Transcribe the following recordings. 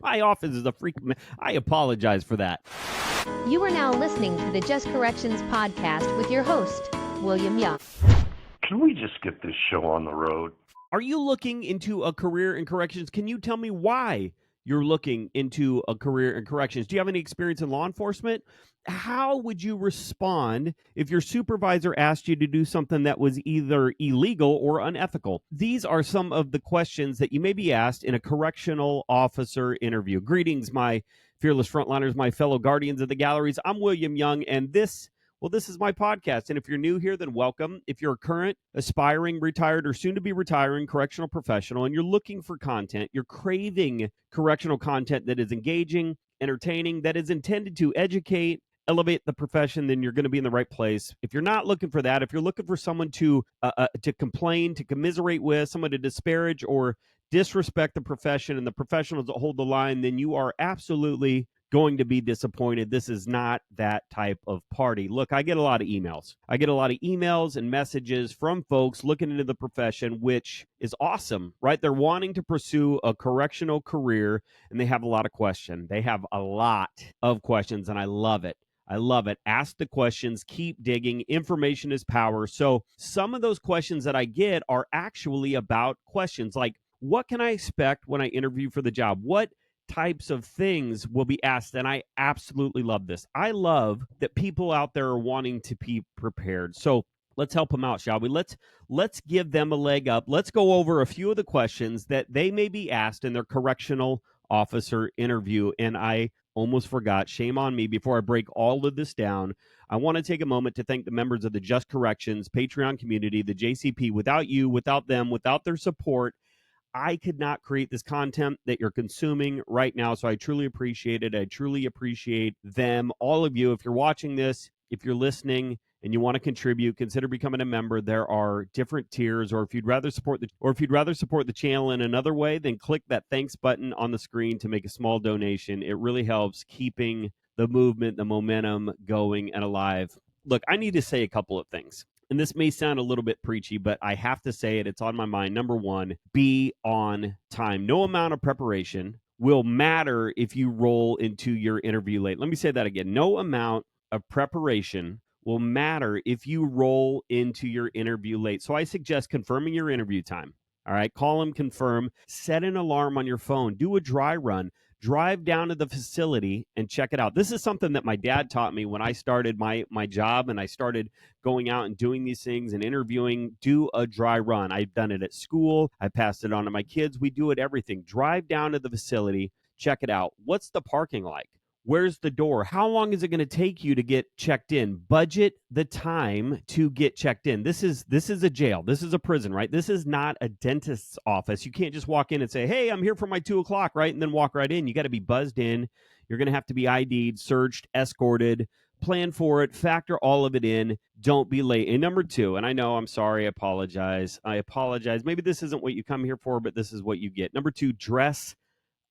My office is a freak. I apologize for that. You are now listening to the Just Corrections podcast with your host, William Young. Can we just get this show on the road? Are you looking into a career in corrections? Can you tell me why you're looking into a career in corrections? Do you have any experience in law enforcement? How would you respond if your supervisor asked you to do something that was either illegal or unethical? These are some of the questions that you may be asked in a correctional officer interview. Greetings, my Fearless Frontliners, my fellow guardians of the galleries. I'm William Young, and this is my podcast. And if you're new here, then welcome. If you're a current, aspiring, retired, or soon to be retiring correctional professional, and you're looking for content, you're craving correctional content that is engaging, entertaining, that is intended to educate, elevate the profession, then you're going to be in the right place. If you're not looking for that, if you're looking for someone to complain, to commiserate with, someone to disparage or disrespect the profession and the professionals that hold the line, then you are absolutely going to be disappointed. This is not that type of party. Look, I get a lot of emails. I get a lot of emails and messages from folks looking into the profession, which is awesome, right? They're wanting to pursue a correctional career, and they have a lot of questions. They have a lot of questions, and I love it. I love it. Ask the questions, keep digging. Information is power. So some of those questions that I get are actually about questions like, what can I expect when I interview for the job? What types of things will be asked? And I absolutely love this. I love that people out there are wanting to be prepared. So let's help them out, shall we? Let's give them a leg up. Let's go over a few of the questions that they may be asked in their correctional officer interview. And I almost forgot, shame on me. Before I break all of this down, I want to take a moment to thank the members of the Just Corrections Patreon community, the JCP. Without you, without them, without their support, I could not create this content that you're consuming right now. So I truly appreciate it. I truly appreciate them, all of you. If you're watching this, if you're listening and you want to contribute, consider becoming a member. There are different tiers, or if you'd rather support the channel in another way, then click that thanks button on the screen to make a small donation. It really helps keeping the movement, the momentum going and alive. Look, I need to say a couple of things. And this may sound a little bit preachy, but I have to say it. It's on my mind. Number one, be on time. No amount of preparation will matter if you roll into your interview late. Let me say that again. No amount of preparation will matter if you roll into your interview late. So I suggest confirming your interview time. All right, call them, confirm, set an alarm on your phone, do a dry run. Drive down to the facility and check it out. This is something that my dad taught me when I started my job and I started going out and doing these things and interviewing. Do a dry run. I've done it at school. I passed it on to my kids. We do it everything. Drive down to the facility, check it out. What's the parking like? Where's the door? How long is it going to take you to get checked in? Budget the time to get checked in. This is a jail. This is a prison, right? This is not a dentist's office. You can't just walk in and say, hey, I'm here for my 2:00, right? And then walk right in. You got to be buzzed in. You're going to have to be ID'd, searched, escorted. Plan for it. Factor all of it in. Don't be late. And number two, and I know, I'm sorry, I apologize. Maybe this isn't what you come here for, but this is what you get. Number two, dress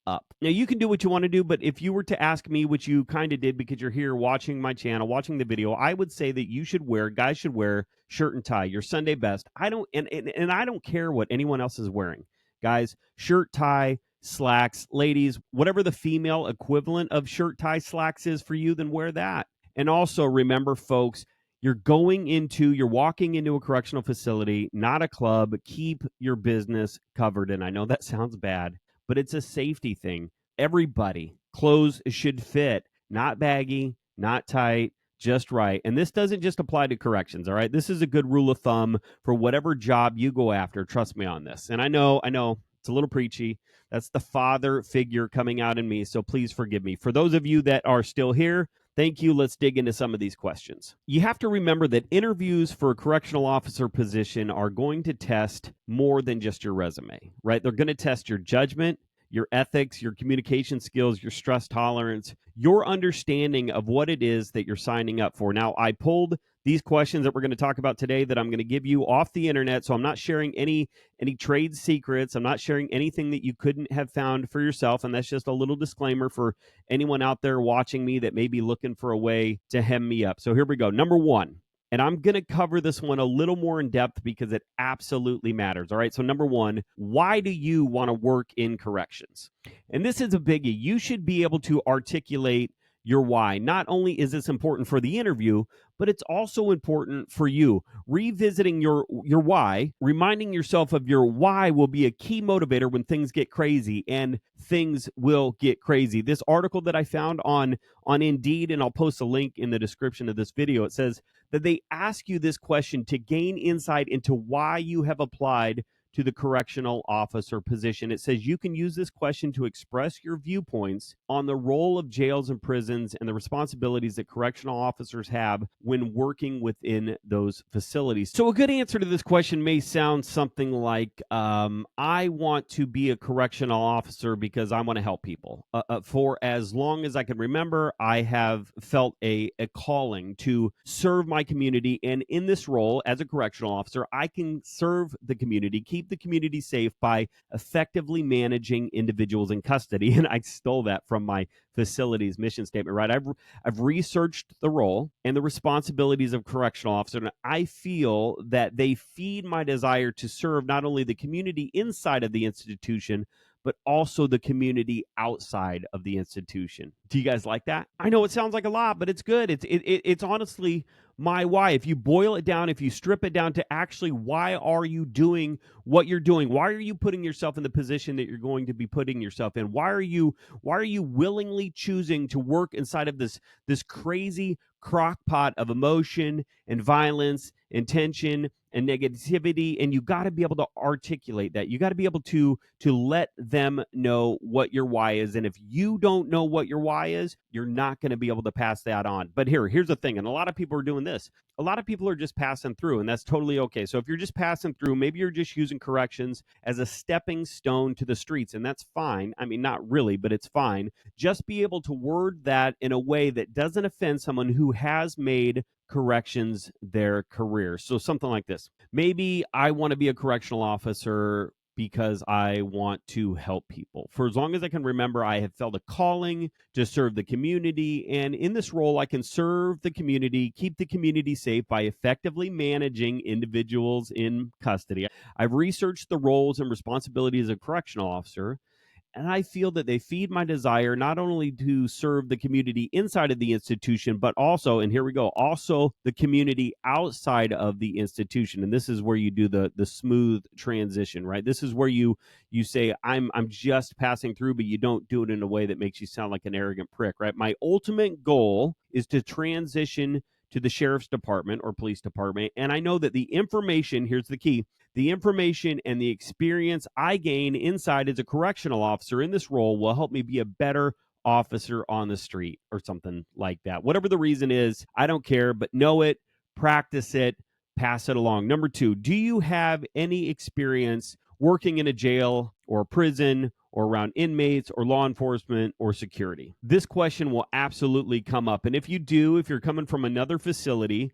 up. Now, you can do what you want to do, but if you were to ask me, which you kind of did because you're here watching my channel, watching the video, I would say that guys should wear shirt and tie, your Sunday best. I don't care what anyone else is wearing. Guys, shirt, tie, slacks, ladies, whatever the female equivalent of shirt, tie, slacks is for you, then wear that. And also remember, folks, you're walking into a correctional facility, not a club. Keep your business covered. And I know that sounds bad, but it's a safety thing. Everybody, clothes should fit, not baggy, not tight, just right. And this doesn't just apply to corrections, all right? This is a good rule of thumb for whatever job you go after. Trust me on this. And I know it's a little preachy. That's the father figure coming out in me, so please forgive me. For those of you that are still here, thank you. Let's dig into some of these questions. You have to remember that interviews for a correctional officer position are going to test more than just your resume, right? They're going to test your judgment, your ethics, your communication skills, your stress tolerance, your understanding of what it is that you're signing up for. Now, I pulled these questions that we're going to talk about today that I'm going to give you off the internet, so I'm not sharing any trade secrets. I'm not sharing anything that you couldn't have found for yourself, and that's just a little disclaimer for anyone out there watching me that may be looking for a way to hem me up. So here we go. Number one, And I'm going to cover this one a little more in depth because it absolutely matters. All right. So, number one, why do you want to work in corrections? And this is a biggie. You should be able to articulate your why. Not only is this important for the interview, but it's also important for you. Revisiting your why, reminding yourself of your why will be a key motivator when things get crazy, and things will get crazy. This article that I found on Indeed, and I'll post a link in the description of this video, it says that they ask you this question to gain insight into why you have applied to the correctional officer position. It says you can use this question to express your viewpoints on the role of jails and prisons and the responsibilities that correctional officers have when working within those facilities. So a good answer to this question may sound something like, I want to be a correctional officer because I want to help people. For as long as I can remember, I have felt a calling to serve my community. And in this role as a correctional officer, I can serve the community, keep the community safe by effectively managing individuals in custody. And I stole that from my facility's mission statement, right? I've researched the role and the responsibilities of correctional officer, and I feel that they feed my desire to serve not only the community inside of the institution, but also the community outside of the institution. Do you guys like that? I know it sounds like a lot, but it's good. It's honestly my why. If you boil it down, if you strip it down to actually why are you doing what you're doing? Why are you putting yourself in the position that you're going to be putting yourself in? Why are you willingly choosing to work inside of this crazy crock pot of emotion and violence and tension and negativity? And you got to be able to articulate that. You got to be able to let them know what your why is. And if you don't know what your why is, you're not going to be able to pass that on. But here's the thing, and a lot of people are doing this. A lot of people are just passing through, and that's totally okay. So if you're just passing through, maybe you're just using corrections as a stepping stone to the streets, and that's fine. I mean, not really, but it's fine. Just be able to word that in a way that doesn't offend someone who has made corrections their career. So something like this. Maybe I want to be a correctional officer because I want to help people. For as long as I can remember, I have felt a calling to serve the community. And in this role, I can serve the community, keep the community safe by effectively managing individuals in custody. I've researched the roles and responsibilities of a correctional officer, and I feel that they feed my desire not only to serve the community inside of the institution, but also, and here we go, also the community outside of the institution. And this is where you do the smooth transition, right? This is where you say, I'm just passing through, but you don't do it in a way that makes you sound like an arrogant prick, right? My ultimate goal is to transition to the sheriff's department or police department. And I know that the information, here's the key, the information and the experience I gain inside as a correctional officer in this role will help me be a better officer on the street or something like that. Whatever the reason is, I don't care, but know it, practice it, pass it along. Number two, do you have any experience working in a jail or a prison or around inmates or law enforcement or security? This question will absolutely come up. And if you do, if you're coming from another facility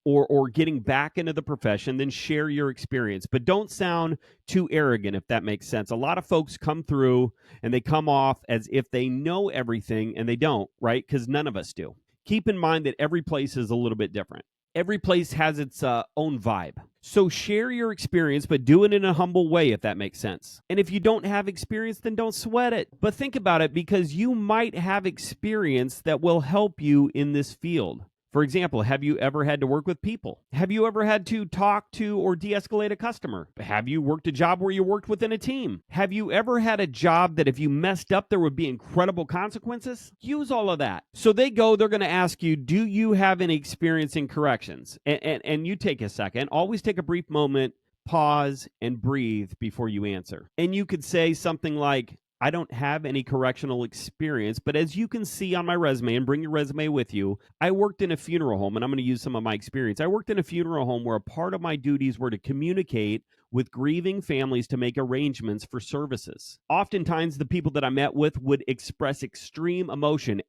or getting back into the profession, then share your experience. But don't sound too arrogant, if that makes sense. A lot of folks come through and they come off as if they know everything, and they don't, right? Because none of us do. Keep in mind that every place is a little bit different. Every place has its own vibe. So share your experience, but do it in a humble way, if that makes sense. And if you don't have experience, then don't sweat it. But think about it, because you might have experience that will help you in this field. For example, have you ever had to work with people? Have you ever had to talk to or de-escalate a customer? Have you worked a job where you worked within a team? Have you ever had a job that if you messed up, there would be incredible consequences? Use all of that. So they're going to ask you, do you have any experience in corrections? And you take a second, always take a brief moment, pause, and breathe before you answer. And you could say something like, I don't have any correctional experience, but as you can see on my resume, and bring your resume with you, I worked in a funeral home, and I'm going to use some of my experience. I worked in a funeral home where a part of my duties were to communicate with grieving families to make arrangements for services. Oftentimes, the people that I met with would express extreme emotion,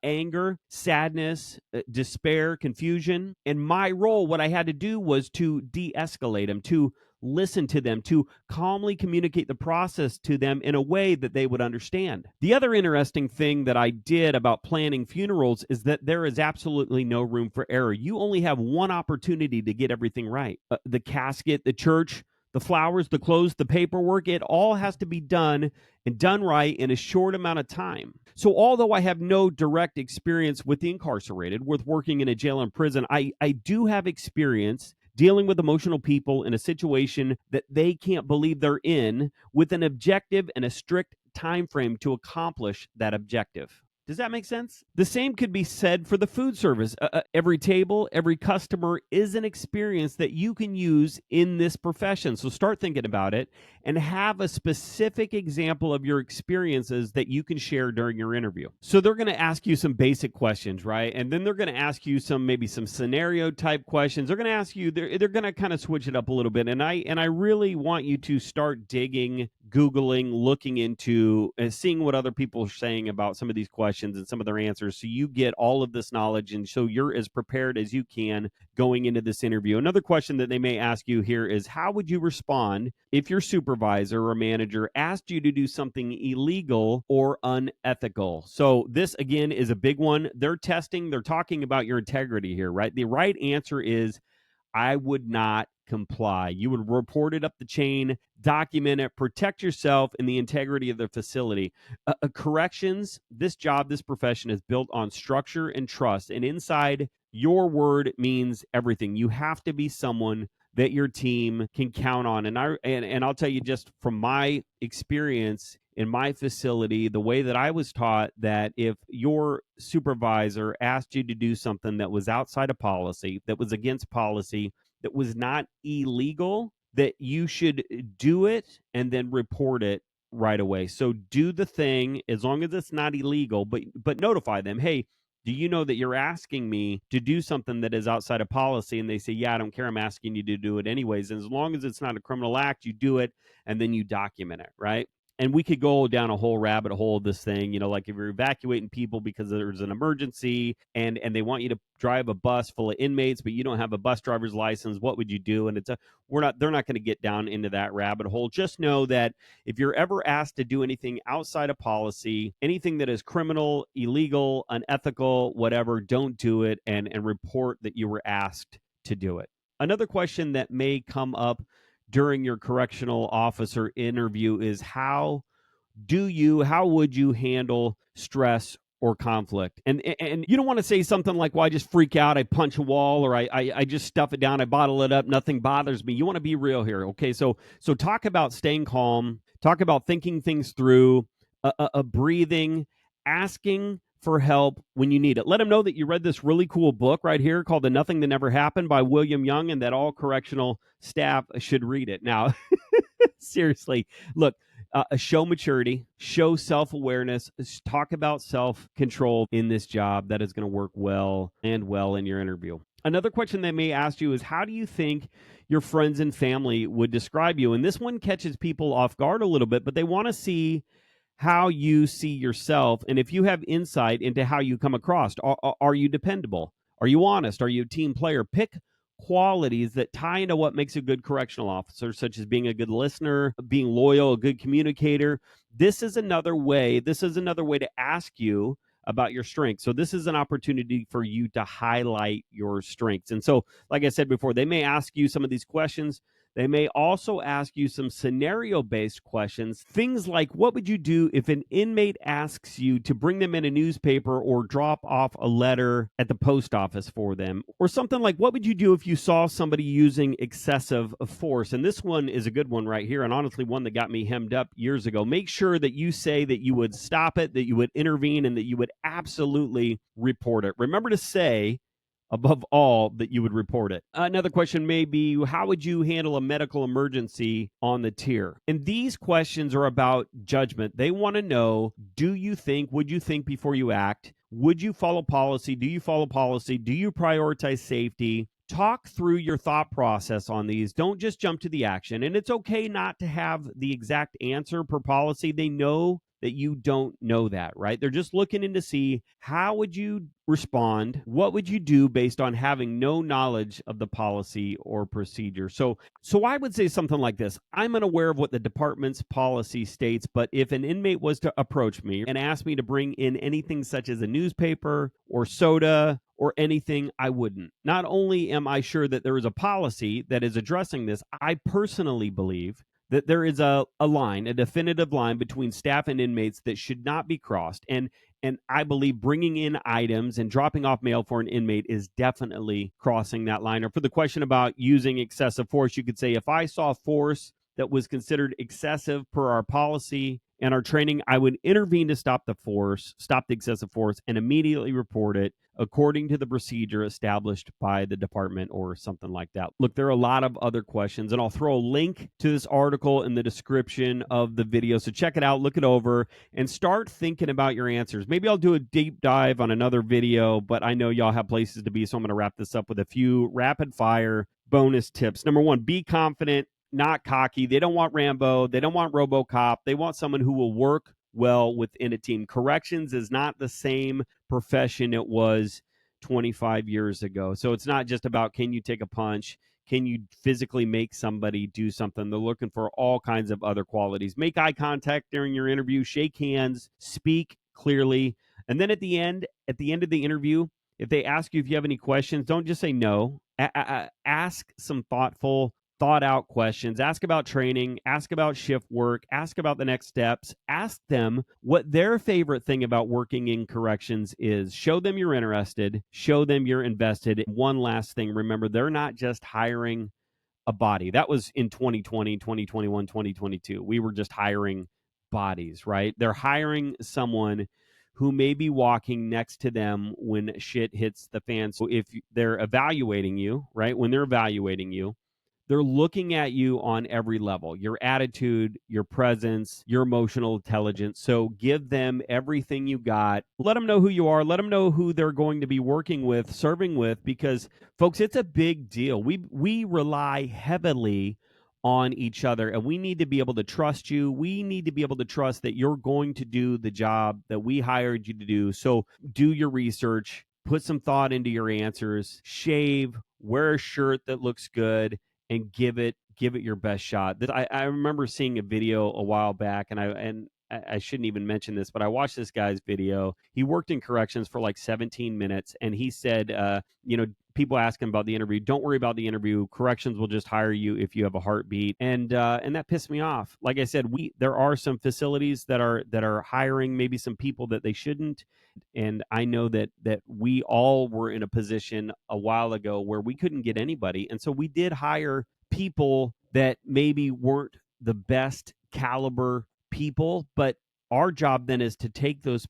anger, sadness, despair, confusion. And my role, what I had to do was to de-escalate them, to listen to them, to calmly communicate the process to them in a way that they would understand. The other interesting thing that I did about planning funerals is that there is absolutely no room for error. You only have one opportunity to get everything right. The casket, the church, the flowers, the clothes, the paperwork, it all has to be done and done right in a short amount of time. So although I have no direct experience with the incarcerated, with working in a jail and prison, I do have experience dealing with emotional people in a situation that they can't believe they're in, with an objective and a strict time frame to accomplish that objective. Does that make sense? The same could be said for the food service. Every table, every customer is an experience that you can use in this profession. So start thinking about it and have a specific example of your experiences that you can share during your interview. So they're going to ask you some basic questions, right? And then they're going to ask you maybe some scenario type questions. They're going to ask you, they're going to kind of switch it up a little bit. And I really want you to start digging, Googling, looking into, and seeing what other people are saying about some of these questions and some of their answers, so you get all of this knowledge and so you're as prepared as you can going into this interview. Another question that they may ask you here is, how would you respond if your supervisor or manager asked you to do something illegal or unethical? So this, again, is a big one. They're talking about your integrity here, right? The right answer is, I would not comply. You would report it up the chain, document it, protect yourself and the integrity of the facility. Corrections, this job, this profession is built on structure and trust. And inside, your word means everything. You have to be someone that your team can count on. And I'll tell you, just from my experience in my facility, the way that I was taught, that if your supervisor asked you to do something that was outside of policy, that was against policy, that was not illegal, that you should do it and then report it right away. So do the thing as long as it's not illegal, but notify them, hey, do you know that you're asking me to do something that is outside of policy? And they say, yeah, I don't care. I'm asking you to do it anyways. And as long as it's not a criminal act, you do it and then you document it, right? And we could go down a whole rabbit hole of this thing, like if you're evacuating people because there's an emergency and they want you to drive a bus full of inmates, but you don't have a bus driver's license, what would you do? And they're not going to get down into that rabbit hole. Just know that if you're ever asked to do anything outside of policy, anything that is criminal, illegal, unethical, whatever, don't do it, and report that you were asked to do it. Another question that may come up during your correctional officer interview is, how would you handle stress or conflict? And you don't want to say something like, well, I just freak out, I punch a wall, or I just stuff it down, I bottle it up, nothing bothers me. You want to be real here. Okay, so talk about staying calm, talk about thinking things through, breathing, asking for help when you need it. Let them know that you read this really cool book right here called The Nothing That Never Happened by William Young, and that all correctional staff should read it. Now, seriously, look, show maturity, show self-awareness, talk about self-control in this job. That is going to work well in your interview. Another question they may ask you is, how do you think your friends and family would describe you? And this one catches people off guard a little bit, but they want to see how you see yourself, and if you have insight into how you come across. Are you dependable? Are you honest? Are you a team player? Pick qualities that tie into what makes a good correctional officer, such as being a good listener, being loyal, a good communicator. This is another way to ask you about your strengths. So this is an opportunity for you to highlight your strengths. And so, like I said before, they may ask you some of these questions. They may also ask you some scenario-based questions. Things like, what would you do if an inmate asks you to bring them in a newspaper or drop off a letter at the post office for them? Or something like, what would you do if you saw somebody using excessive force? And this one is a good one right here, and honestly one that got me hemmed up years ago. Make sure that you say that you would stop it, that you would intervene, and that you would absolutely report it. Remember to say, above all, that you would report it. Another question may be, how would you handle a medical emergency on the tier? And these questions are about judgment. They want to know, would you think before you act? Would you follow policy? Do you follow policy? Do you prioritize safety? Talk through your thought process on these. Don't just jump to the action. And it's okay not to have the exact answer per policy. They know that you don't know that, right? They're just looking in to see how would you respond? What would you do based on having no knowledge of the policy or procedure? So I would say something like this. I'm unaware of what the department's policy states, but if an inmate was to approach me and ask me to bring in anything such as a newspaper or soda or anything, I wouldn't. Not only am I sure that there is a policy that is addressing this, I personally believe that there is a line, a definitive line between staff and inmates that should not be crossed. And I believe bringing in items and dropping off mail for an inmate is definitely crossing that line. Or for the question about using excessive force, you could say, if I saw force that was considered excessive per our policy and our training, I would intervene to stop the excessive force, and immediately report it according to the procedure established by the department or something like that. Look, there are a lot of other questions, and I'll throw a link to this article in the description of the video. So check it out, look it over, and start thinking about your answers. Maybe I'll do a deep dive on another video, but I know y'all have places to be, so I'm going to wrap this up with a few rapid fire bonus tips. Number one, be confident, not cocky. They don't want Rambo. They don't want RoboCop. They want someone who will work well within a team. Corrections is not the same profession it was 25 years ago. So it's not just about, can you take a punch? Can you physically make somebody do something? They're looking for all kinds of other qualities. Make eye contact during your interview, shake hands, speak clearly. And then at the end of the interview, if they ask you if you have any questions, don't just say no. Ask some thought out questions. Ask about training, ask about shift work, ask about the next steps, ask them what their favorite thing about working in corrections is. Show them you're interested, show them you're invested. One last thing, remember, they're not just hiring a body. That was in 2020, 2021, 2022. We were just hiring bodies, right? They're hiring someone who may be walking next to them when shit hits the fan. So if they're evaluating you, right, when they're evaluating you, they're looking at you on every level, your attitude, your presence, your emotional intelligence. So give them everything you got. Let them know who you are. Let them know who they're going to be working with, serving with, because, folks, it's a big deal. We rely heavily on each other, and we need to be able to trust you. We need to be able to trust that you're going to do the job that we hired you to do. So do your research, put some thought into your answers, shave, wear a shirt that looks good, and give it your best shot. I remember seeing a video a while back, and I shouldn't even mention this, but I watched this guy's video. He worked in corrections for like 17 minutes, and he said, people ask him about the interview. Don't worry about the interview. Corrections will just hire you if you have a heartbeat. And that pissed me off. Like I said, there are some facilities that are hiring maybe some people that they shouldn't. And I know that we all were in a position a while ago where we couldn't get anybody. And so we did hire people that maybe weren't the best caliber people, but our job then is to take those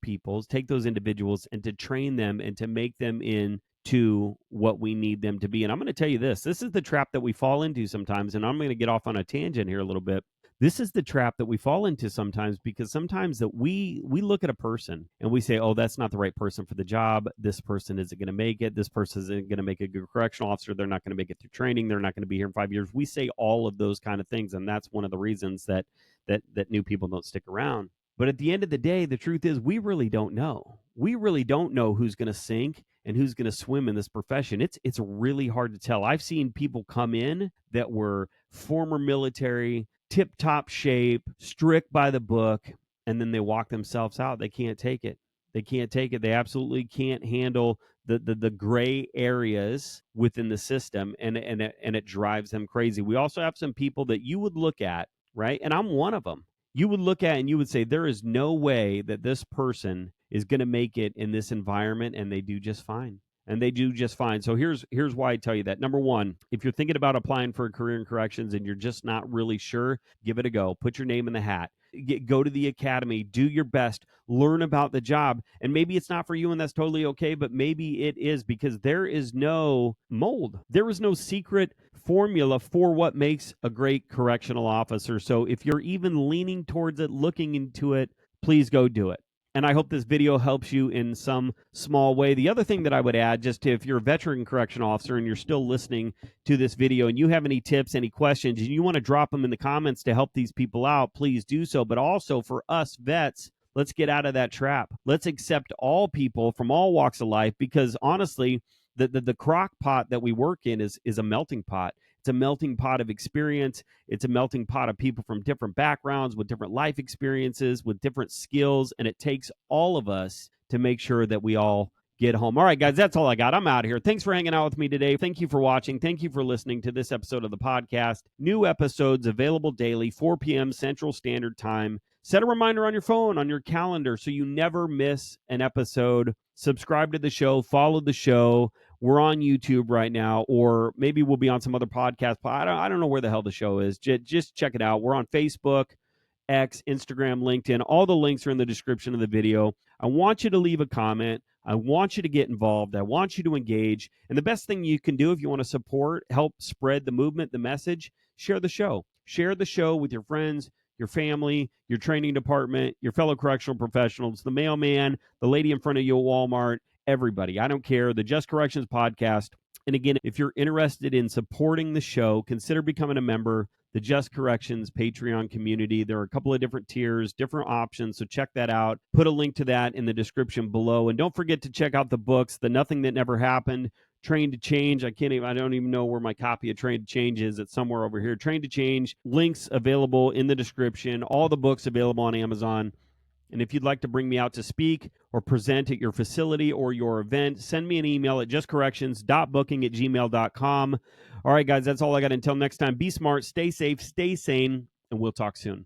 individuals, and to train them and to make them into what we need them to be. And I'm going to tell you this is the trap that we fall into sometimes. And I'm going to get off on a tangent here a little bit. This is the trap that we fall into sometimes, because sometimes that we look at a person and we say, oh, that's not the right person for the job. This person isn't going to make it. This person isn't going to make a good correctional officer. They're not going to make it through training. They're not going to be here in 5 years. We say all of those kind of things. And that's one of the reasons that new people don't stick around. But at the end of the day, the truth is we really don't know. We really don't know who's going to sink and who's going to swim in this profession. It's really hard to tell. I've seen people come in that were former military, tip-top shape, strict by the book, and then they walk themselves out. They can't take it. They absolutely can't handle the gray areas within the system, and it drives them crazy. We also have some people that you would look at, right? And I'm one of them. You would look at and you would say, there is no way that this person is going to make it in this environment, and they do just fine. So here's why I tell you that. Number one, if you're thinking about applying for a career in corrections and you're just not really sure, give it a go. Put your name in the hat. Go to the academy, do your best, learn about the job. And maybe it's not for you, and that's totally okay, but maybe it is, because there is no mold. There is no secret formula for what makes a great correctional officer. So if you're even leaning towards it, looking into it, please go do it. And I hope this video helps you in some small way. The other thing that I would add, if you're a veteran correctional officer and you're still listening to this video and you have any tips, any questions, and you want to drop them in the comments to help these people out, please do so. But also for us vets, Let's get out of that trap. Let's accept all people from all walks of life, because honestly, the crock pot that we work in is a melting pot. It's a melting pot of experience. It's a melting pot of people from different backgrounds, with different life experiences, with different skills. And it takes all of us to make sure that we all get home. All right, guys, that's all I got. I'm out of here. Thanks for hanging out with me today. Thank you for watching. Thank you for listening to this episode of the podcast. New episodes available daily, 4 p.m. Central Standard Time. Set a reminder on your phone, on your calendar, so you never miss an episode. Subscribe to the show. Follow the show. We're on YouTube right now, or maybe we'll be on some other podcast. I don't know where the hell the show is. Just check it out. We're on Facebook, X, Instagram, LinkedIn. All the links are in the description of the video. I want you to leave a comment. I want you to get involved. I want you to engage. And the best thing you can do if you want to support, help spread the movement, the message, share the show. Share the show with your friends, your family, your training department, your fellow correctional professionals, the mailman, the lady in front of you at Walmart, everybody. I don't care. The Just Corrections podcast. And again, if you're interested in supporting the show, consider becoming a member. The Just Corrections Patreon community. There are a couple of different tiers, different options, so check that out. Put a link to that in the description below. And don't forget to check out the books, The Nothing That Never Happened, Train to Change. I don't even know where my copy of Train to Change is. It's somewhere over here. Train to Change, links available in the description. All the books available on Amazon. And if you'd like to bring me out to speak or present at your facility or your event, send me an email at justcorrections.booking@gmail.com. All right, guys, that's all I got. Until next time, be smart, stay safe, stay sane, and we'll talk soon.